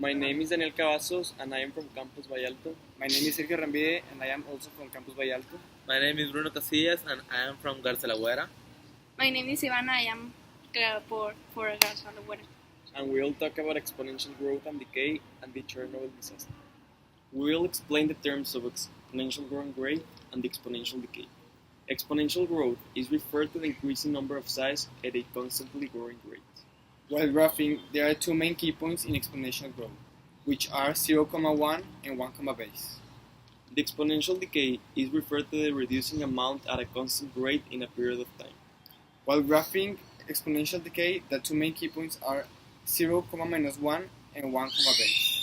My name is Daniel Cavazos and I am from Campus Vallalto. My name is Sergio Rambide and I am also from Campus Vallalto. My name is Bruno Casillas and I am from Garza La Güera. My name is Ivana. I am for Garza La Güera. And we will talk about exponential growth and decay and the Chernobyl disaster. We will explain the terms of exponential growth rate and the exponential decay. Exponential growth is referred to the increasing number of size at a constantly growing rate. While graphing, there are two main key points in exponential growth, which are 0,1 and 1, base. The exponential decay is referred to the reducing amount at a constant rate in a period of time. While graphing exponential decay, the two main key points are 0, minus 1 and 1, base.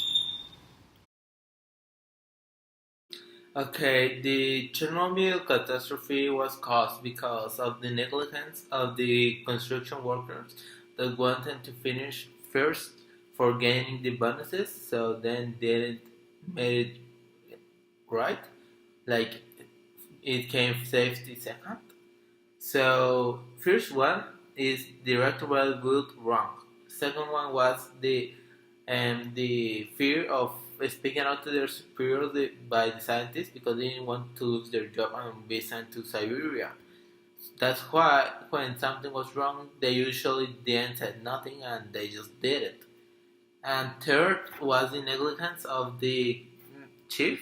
Okay, the Chernobyl catastrophe was caused because of the negligence of the construction workers that wanted to finish first for gaining the bonuses, so then didn't made it right. Like it came safety second. So first one is the director was good wrong. Second one was the fear of speaking out to their superiors by the scientists because they didn't want to lose their job and be sent to Siberia. That's why when something was wrong, they usually didn't say nothing and they just did it. And third was the negligence of the chief,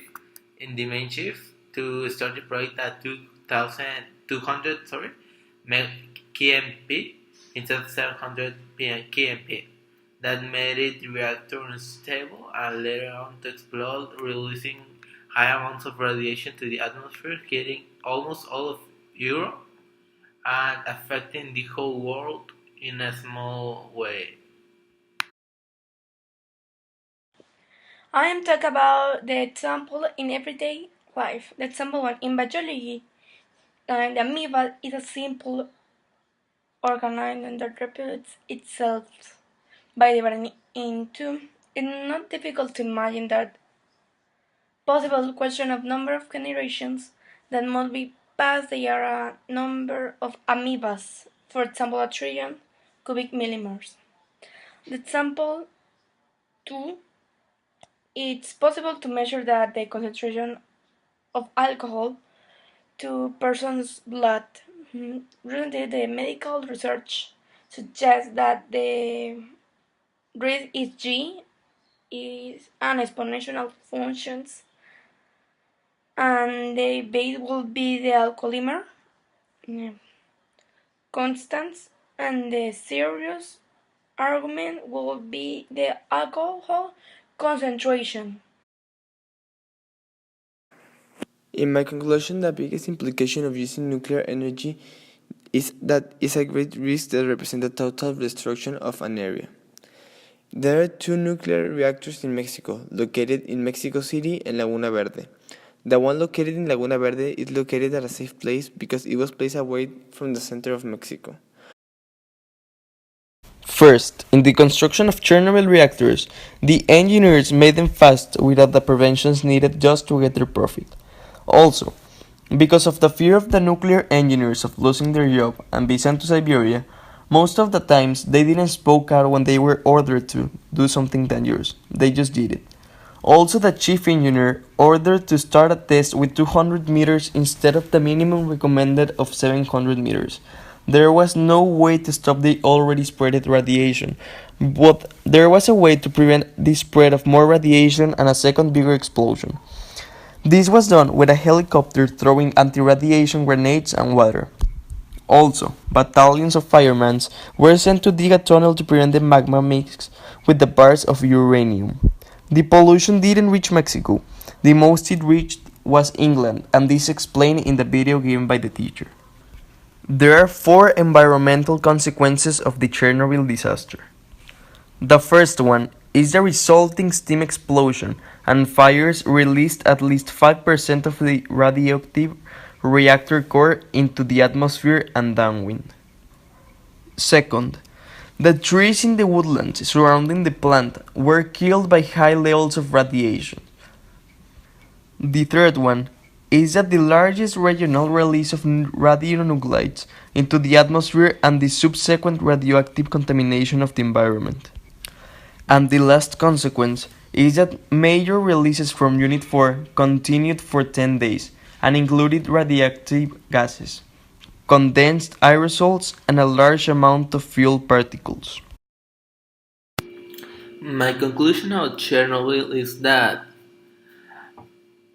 in the main chief, to start the project at 2,200 kmp instead of 700 kmp. That made it the reactor unstable and later on to explode, releasing high amounts of radiation to the atmosphere, hitting almost all of Europe and affecting the whole world in a small way. I am talking about the example in everyday life. The example one in biology, the amoeba is a simple organism that reproduces itself by dividing into. It's not difficult to imagine that possible question of number of generations that must be passed. There are a number of amoebas, for example, a trillion cubic millimeters. The example 2, it's possible to measure that the concentration of alcohol to person's blood. Recently, the medical research suggests that the rate is G is an exponential functions and the base will be the alcoholimer constants and the serious argument will be the alcohol concentration. In my conclusion, the biggest implication of using nuclear energy is that it's a great risk that represents the total destruction of an area. There are two nuclear reactors in Mexico, located in Mexico City and Laguna Verde. The one located in Laguna Verde is located at a safe place because it was placed away from the center of Mexico. First, in the construction of Chernobyl reactors, the engineers made them fast without the preventions needed just to get their profit. Also, because of the fear of the nuclear engineers of losing their job and be sent to Siberia, most of the times they didn't spoke out when they were ordered to do something dangerous. They just did it. Also, the chief engineer ordered to start a test with 200 meters instead of the minimum recommended of 700 meters. There was no way to stop the already spreaded radiation, but there was a way to prevent the spread of more radiation and a second bigger explosion. This was done with a helicopter throwing anti-radiation grenades and water. Also, battalions of firemen were sent to dig a tunnel to prevent the magma mix with the bars of uranium. The pollution didn't reach Mexico. The most it reached was England, and this is explained in the video given by the teacher. There are 4 environmental consequences of the Chernobyl disaster. The first one is the resulting steam explosion, and fires released at least 5% of the radioactive reactor core into the atmosphere and downwind. Second, the trees in the woodlands surrounding the plant were killed by high levels of radiation. The third one is that the largest regional release of radionuclides into the atmosphere and the subsequent radioactive contamination of the environment. And the last consequence is that major releases from Unit 4 continued for 10 days and included radioactive gases, condensed aerosols, and a large amount of fuel particles. My conclusion about Chernobyl is that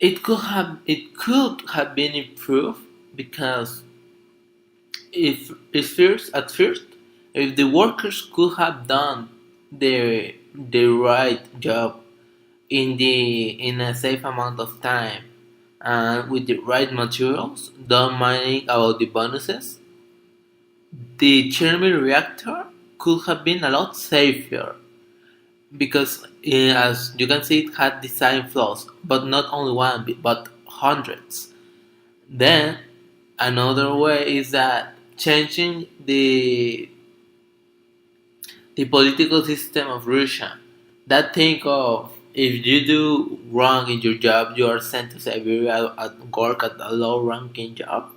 it could have been improved because at first, if the workers could have done the right job in a safe amount of time and with the right materials, don't minding about the bonuses, the Chernobyl reactor could have been a lot safer because, as you can see, it had design flaws, but not only one, but hundreds. Then another way is that changing the political system of Russia. That think of if you do wrong in your job, you are sent to Siberia at work at a low ranking job.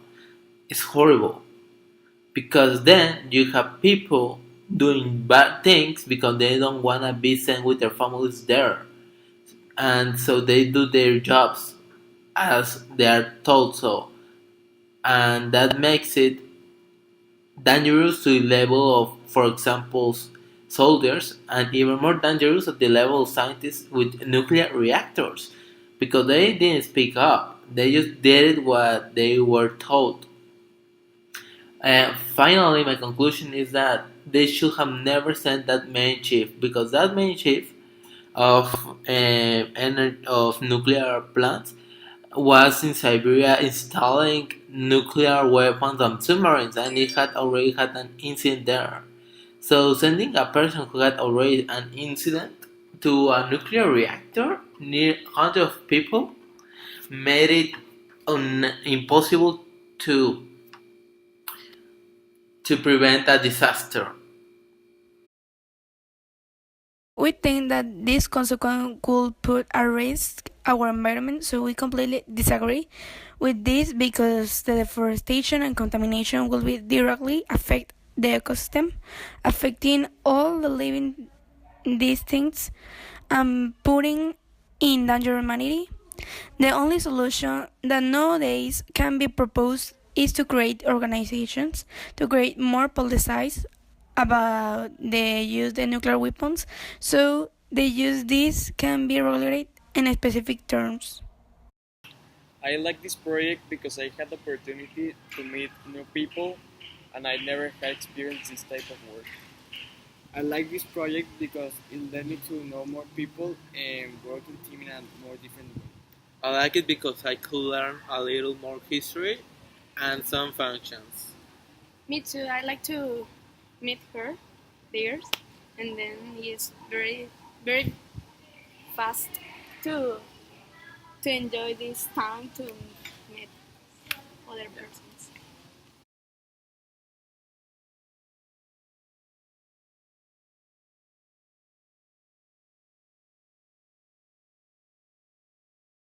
It's horrible because then you have people doing bad things because they don't wanna be sent with their families there, and so they do their jobs as they are told so, and that makes it dangerous to the level of, for example, soldiers, and even more dangerous at the level of scientists with nuclear reactors, because they didn't speak up. They just did what they were told. And finally, my conclusion is that they should have never sent that main chief, because that main chief of of nuclear plants was in Siberia installing nuclear weapons on submarines, and it had already had an incident there. So sending a person who had already an incident to a nuclear reactor near hundreds of people made it impossible to prevent a disaster. We think that this consequence could put at risk our environment, so we completely disagree with this because the deforestation and contamination will be directly affect the ecosystem, affecting all the living these things and putting in danger humanity. The only solution that nowadays can be proposed is to create organizations to create more policies about the use of nuclear weapons, so the use this can be regulated in specific terms. I like this project because I had the opportunity to meet new people and I never had experienced this type of work. I like this project because it led me to know more people and work in team in a more different way. I like it because I could learn a little more history and some functions. Me too. I like to meet her there, and then it's very fast to enjoy this time to meet other persons.